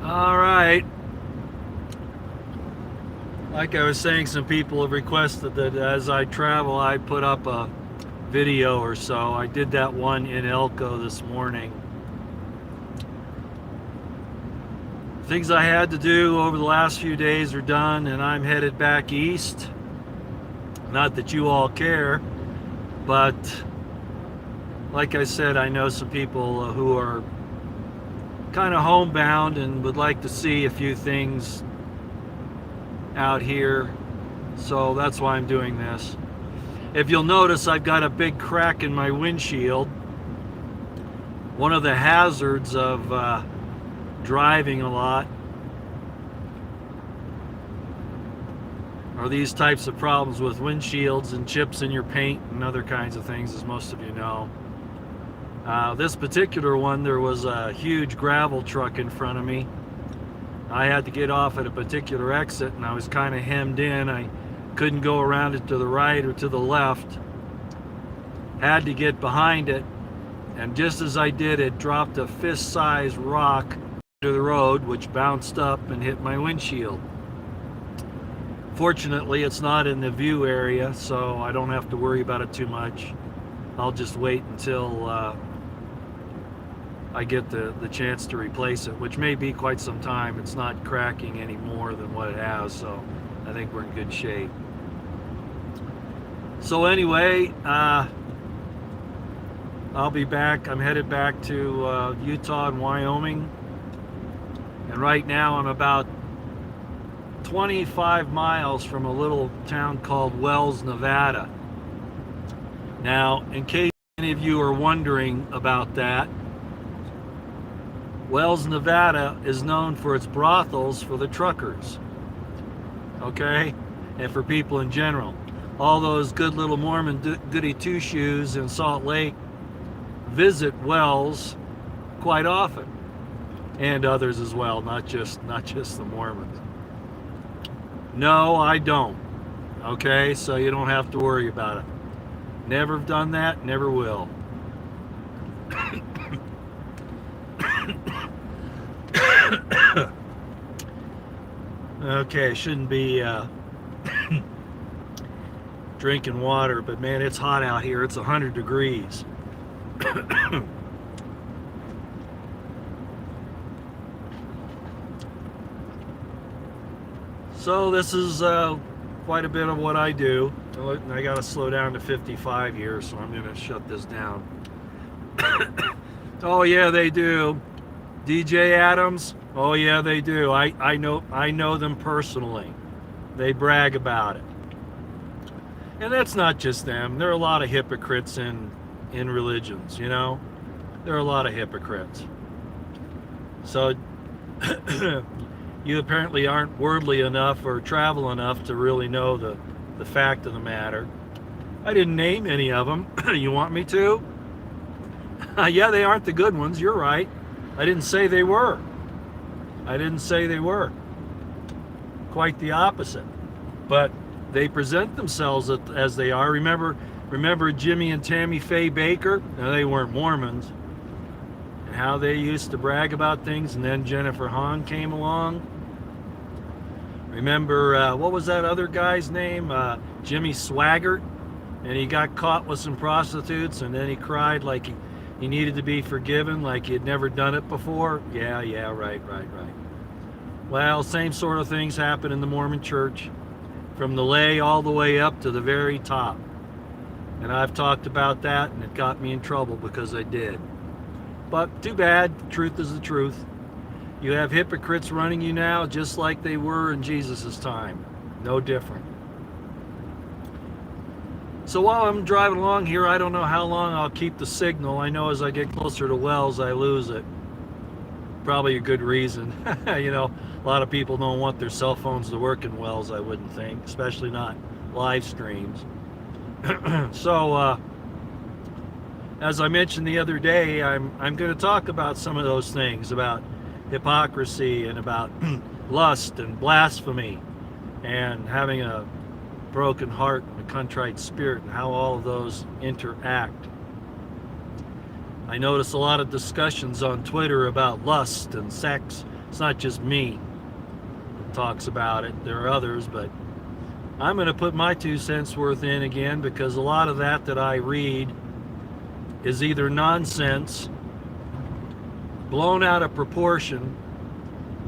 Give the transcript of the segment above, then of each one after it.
All right. Like I was saying, some people have requested that as I travel, I put up a video or so. I did that one in Elko this morning. Things I had to do over the last few days are done, and I'm headed back east. Not that you all care, but like I said, I know some people who are kind of homebound and would like to see a few things out here, so that's why I'm doing this. If you'll notice, I've got a big crack in my windshield. One of the hazards of driving a lot are these types of problems with windshields and chips in your paint and other kinds of things, as most of you know. This particular one, there was a huge gravel truck in front of me. I had to get off at a particular exit, and I was kind of hemmed in. I couldn't go around it to the right or to the left. Had to get behind it, and just as I did, it dropped a fist-sized rock to the road, which bounced up and hit my windshield. Fortunately, it's not in the view area, so I don't have to worry about it too much. I'll just wait until I get the chance to replace it, which may be quite some time. It's not cracking any more than what it has, so I think we're in good shape. So anyway, I'll be back. I'm headed back to Utah and Wyoming, and right now I'm about 25 miles from a little town called Wells, Nevada. Now, in case any of you are wondering about that, Wells, Nevada is known for its brothels for the truckers, okay, and for people in general. All those good little Mormon goody two-shoes in Salt Lake visit Wells quite often, and others as well, not just the Mormons. No, I don't, okay, so you don't have to worry about it. Never done that, never will. Okay, shouldn't be drinking water, but man, it's hot out here. It's 100 degrees. So this is quite a bit of what I do. I got to slow down to 55 here, so I'm going to shut this down. Oh yeah, they do. DJ Adams. Oh yeah, they do. I know them personally. They brag about it. And that's not just them. There are a lot of hypocrites in religions, you know. There are a lot of hypocrites. So you apparently aren't worldly enough or travel enough to really know the fact of the matter. I didn't name any of them. You want me to? Yeah, they aren't the good ones. You're right. I didn't say they were. I didn't say they were. Quite the opposite. But they present themselves as they are. Remember Jimmy and Tammy Faye Baker? Now, they weren't Mormons. And how they used to brag about things, and then Jennifer Hahn came along. Remember, what was that other guy's name? Jimmy Swaggart. And he got caught with some prostitutes, and then he cried like he needed to be forgiven, like he had never done it before. Yeah, right. Well, same sort of things happen in the Mormon church, from the lay all the way up to the very top. And I've talked about that, and it got me in trouble because I did. But too bad, the truth is the truth. You have hypocrites running you now just like they were in Jesus' time. No different. So while I'm driving along here, I don't know how long I'll keep the signal. I know as I get closer to Wells, I lose it. Probably a good reason. You know, a lot of people don't want their cell phones to work in Wells, I wouldn't think, especially not live streams. So, as I mentioned the other day, I'm going to talk about some of those things, about hypocrisy and about lust and blasphemy and having a broken heart and a contrite spirit, and how all of those interact. I notice a lot of discussions on Twitter about lust and sex It's not just me that talks about it. There are others, but I'm going to put my 2 cents worth in again, because a lot of that I read is either nonsense, blown out of proportion,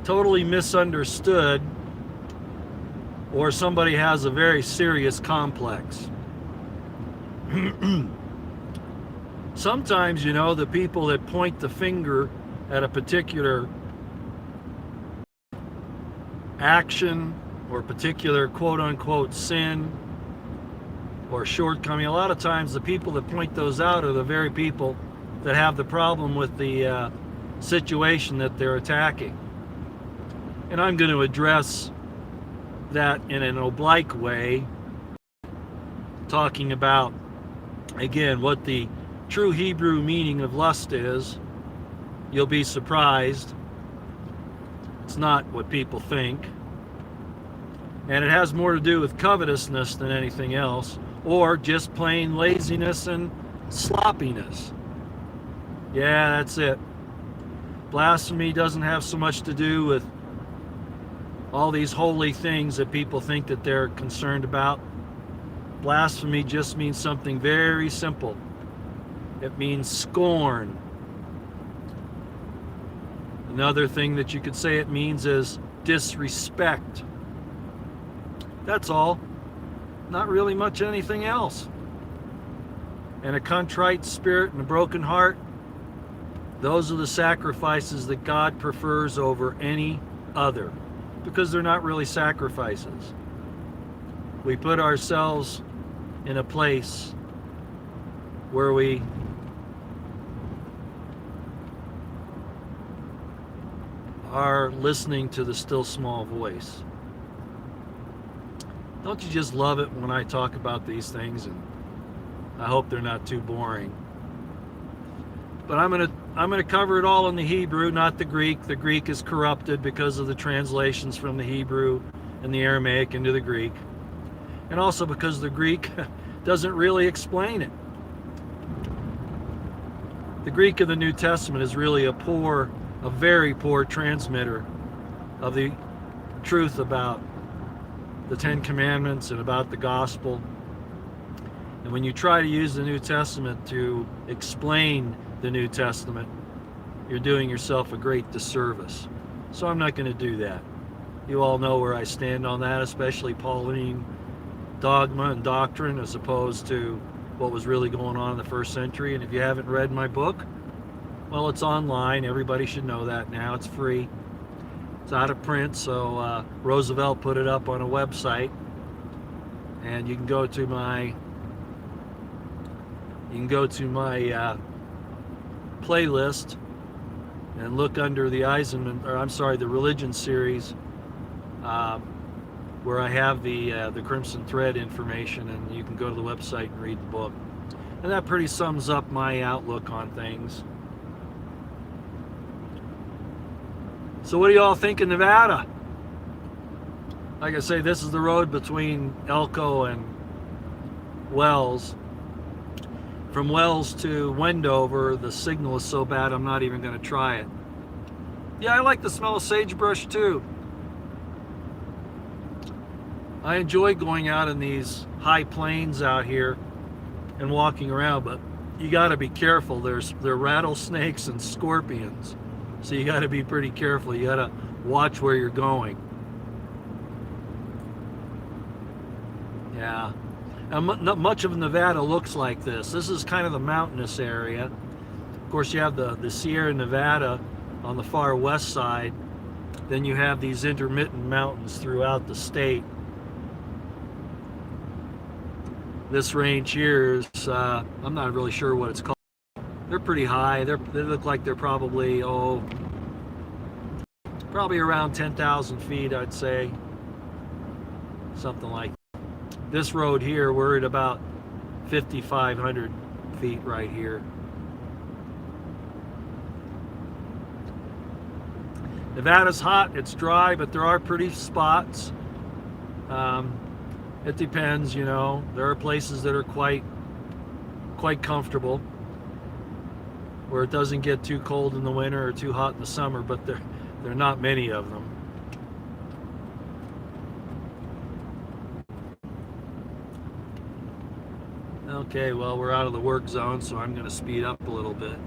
totally misunderstood, or somebody has a very serious complex. Sometimes, the people that point the finger at a particular action or particular quote-unquote sin or shortcoming, a lot of times the people that point those out are the very people that have the problem with the situation that they're attacking. And I'm going to address that in an oblique way, talking about, again, what the true Hebrew meaning of lust is. You'll be surprised. It's not what people think. And it has more to do with covetousness than anything else, or just plain laziness and sloppiness. Yeah, that's it. Blasphemy doesn't have so much to do with all these holy things that people think that they're concerned about. Blasphemy just means something very simple. It means scorn. Another thing that you could say it means is disrespect. That's all. Not really much anything else. And a contrite spirit and a broken heart, those are the sacrifices that God prefers over any other, because they're not really sacrifices. We put ourselves in a place where we are listening to the still small voice. Don't you just love it when I talk about these things? And I hope they're not too boring. But I'm gonna cover it all in the Hebrew, not the Greek. The Greek is corrupted because of the translations from the Hebrew and the Aramaic into the Greek, and also because the Greek doesn't really explain it. The Greek of the New Testament is really a very poor transmitter of the truth about the Ten Commandments and about the gospel. And when you try to use the New Testament to explain the New Testament, you're doing yourself a great disservice. So I'm not going to do that. You all know where I stand on that, especially Pauline dogma and doctrine, as opposed to what was really going on in the first century. And if you haven't read my book, well, it's online. Everybody should know that now. It's free. It's out of print, so Roosevelt put it up on a website, and you can go to my playlist and look under the the religion series, where I have the Crimson Thread information, and you can go to the website and read the book. And that pretty sums up my outlook on things. So what do you all think of Nevada? Like I say, this is the road between Elko and Wells. From Wells to Wendover, the signal is so bad I'm not even going to try it. Yeah, I like the smell of sagebrush too. I enjoy going out in these high plains out here and walking around, but you got to be careful. There are rattlesnakes and scorpions, so you got to be pretty careful. You got to watch where you're going. Yeah. Not much of Nevada looks like this. This is kind of the mountainous area. Of course, you have the Sierra Nevada on the far west side. Then you have these intermittent mountains throughout the state. This range here is, I'm not really sure what it's called. They're pretty high. They look like they're probably around 10,000 feet, I'd say. Something like that. This road here, we're at about 5,500 feet right here. Nevada's hot, it's dry, but there are pretty spots. It depends, you know. There are places that are quite comfortable, where it doesn't get too cold in the winter or too hot in the summer, but There are not many of them. Okay, well, we're out of the work zone, so I'm going to speed up a little bit.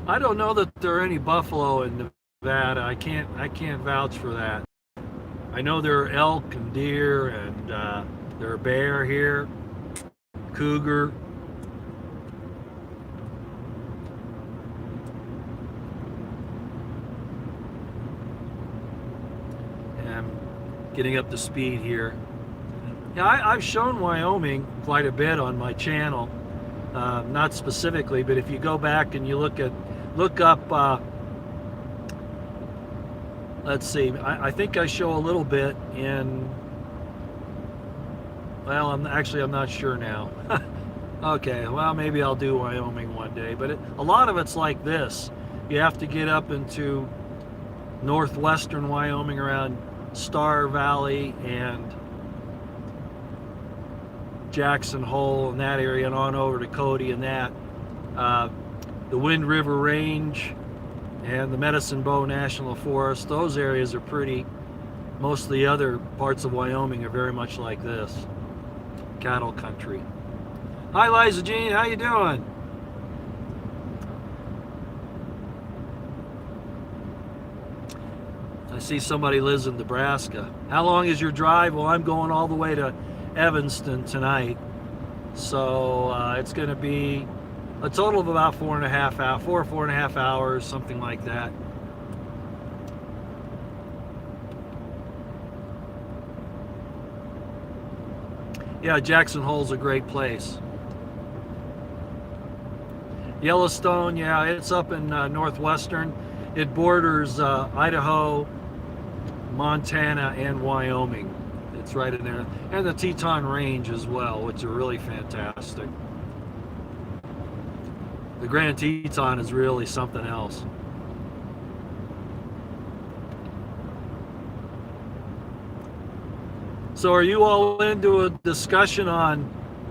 I don't know that there are any buffalo in Nevada. I can't vouch for that. I know there are elk and deer, and there are bear here, cougar. And I'm getting up to speed here. Yeah, I've shown Wyoming quite a bit on my channel. Not specifically, but if you go back and you look up, let's see, I think I show a little bit in, well, I'm not sure now. Okay, well, maybe I'll do Wyoming one day, but a lot of it's like this. You have to get up into northwestern Wyoming around Star Valley and Jackson Hole and that area, and on over to Cody and that. The Wind River Range and the Medicine Bow National Forest, those areas are pretty. Most of the other parts of Wyoming are very much like this. Cattle country. Hi, Liza Jean, how you doing? I see somebody lives in Nebraska. How long is your drive? Well, I'm going all the way to Evanston tonight, so it's going to be a total of about 4.5 hours, something like that. Yeah, Jackson Hole's a great place. Yellowstone, yeah, it's up in northwestern. It borders Idaho, Montana, and Wyoming. It's right in there. And the Teton Range as well, which are really fantastic. The Grand Teton is really something else. So are you all into a discussion on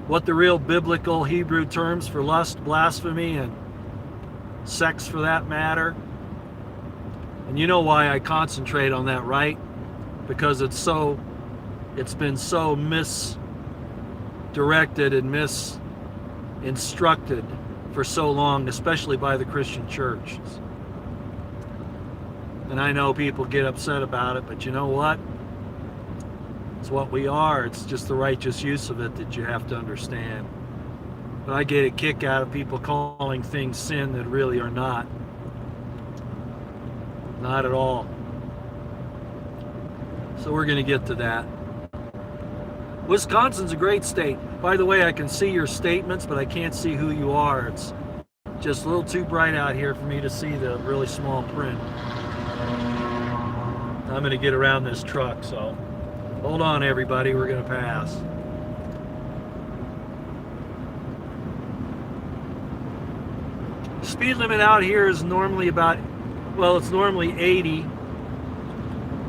what the real biblical Hebrew terms for lust, blasphemy, and sex for that matter? And you know why I concentrate on that, right? Because it's been so misdirected and misinstructed for so long, especially by the Christian church. And I know people get upset about it, but you know what? It's what we are. It's just the righteous use of it that you have to understand. But I get a kick out of people calling things sin that really are not. Not at all. So we're going to get to that. Wisconsin's a great state. By the way, I can see your statements, but I can't see who you are. It's just a little too bright out here for me to see the really small print. I'm going to get around this truck, so hold on, everybody. We're going to pass. Speed limit out here is normally it's normally 80,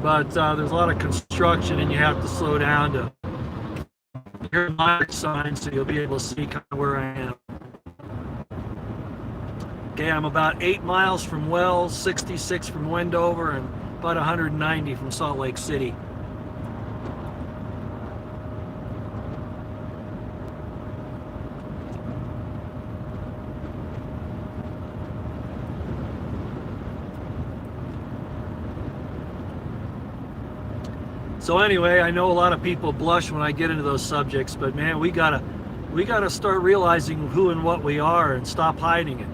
but there's a lot of construction and you have to slow down to hear my sign, so you'll be able to see kind of where I am. Okay, I'm about 8 miles from Wells, 66 from Wendover, and about 190 from Salt Lake City. So anyway, I know a lot of people blush when I get into those subjects, but man, we gotta start realizing who and what we are and stop hiding it.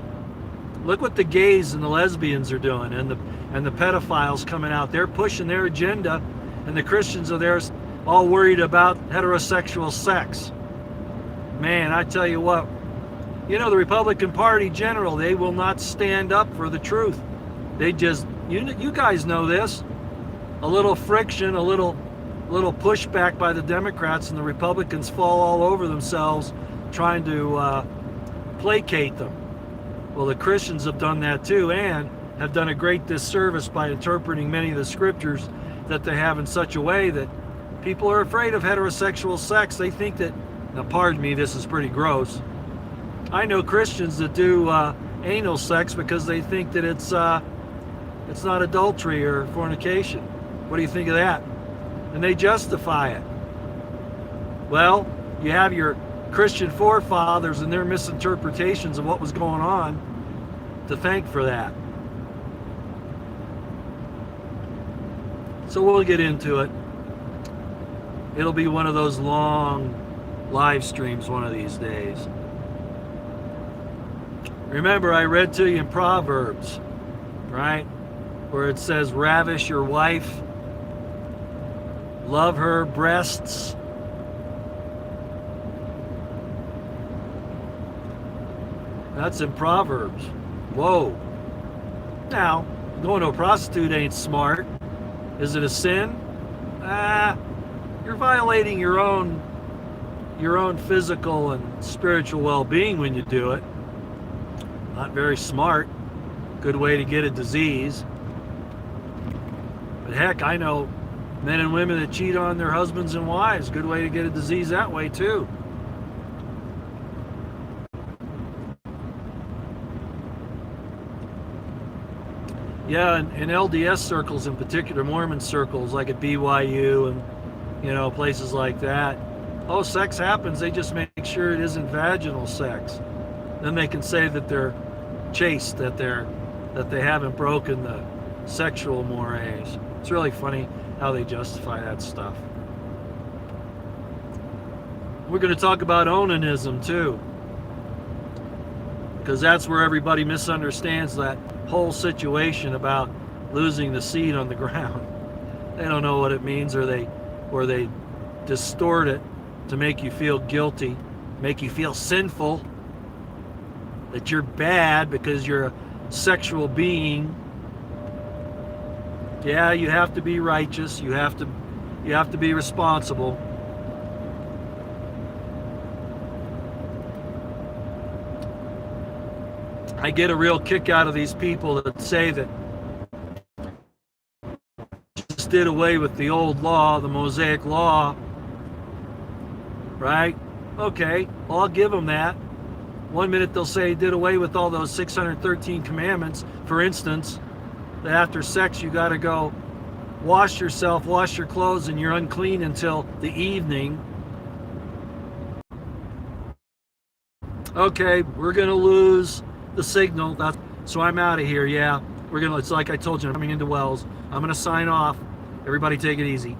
Look what the gays and the lesbians are doing, and the pedophiles coming out. They're pushing their agenda, and the Christians are there all worried about heterosexual sex. Man, I tell you what, you know, the Republican Party general, they will not stand up for the truth. They just, you guys know this. A little friction, a little pushback by the Democrats, and the Republicans fall all over themselves trying to placate them. Well, the Christians have done that too, and have done a great disservice by interpreting many of the scriptures that they have in such a way that people are afraid of heterosexual sex. They think that, now pardon me, this is pretty gross. I know Christians that do anal sex because they think that it's not adultery or fornication. What do you think of that? And they justify it. Well, you have your Christian forefathers and their misinterpretations of what was going on to thank for that. So we'll get into it. It'll be one of those long live streams one of these days. Remember, I read to you in Proverbs, right? Where it says, ravish your wife, love her breasts. That's in Proverbs. Whoa. Now, going to a prostitute ain't smart. Is it a sin? You're violating your own physical and spiritual well-being when you do it. Not very smart. Good way to get a disease. But heck, I know men and women that cheat on their husbands and wives. Good way to get a disease that way too. Yeah, in LDS circles in particular, Mormon circles like at BYU and places like that. Oh, sex happens. They just make sure it isn't vaginal sex. Then they can say that they're chaste, that they haven't broken the sexual mores. It's really funny how they justify that stuff. We're going to talk about onanism too, because that's where everybody misunderstands that whole situation about losing the seed on the ground. They don't know what it means, or they distort it to make you feel guilty, make you feel sinful, that you're bad because you're a sexual being. Yeah, you have to be righteous, you have to be responsible. I get a real kick out of these people that say that just did away with the old law, the Mosaic law, right? Okay, well, I'll give them that. One minute they'll say did away with all those 613 commandments. For instance, that after sex you got to go wash yourself, wash your clothes, and you're unclean until the evening. Okay, we're going to lose the signal. So I'm out of here. Yeah, it's like I told you, I'm coming into Wells. I'm going to sign off. Everybody take it easy.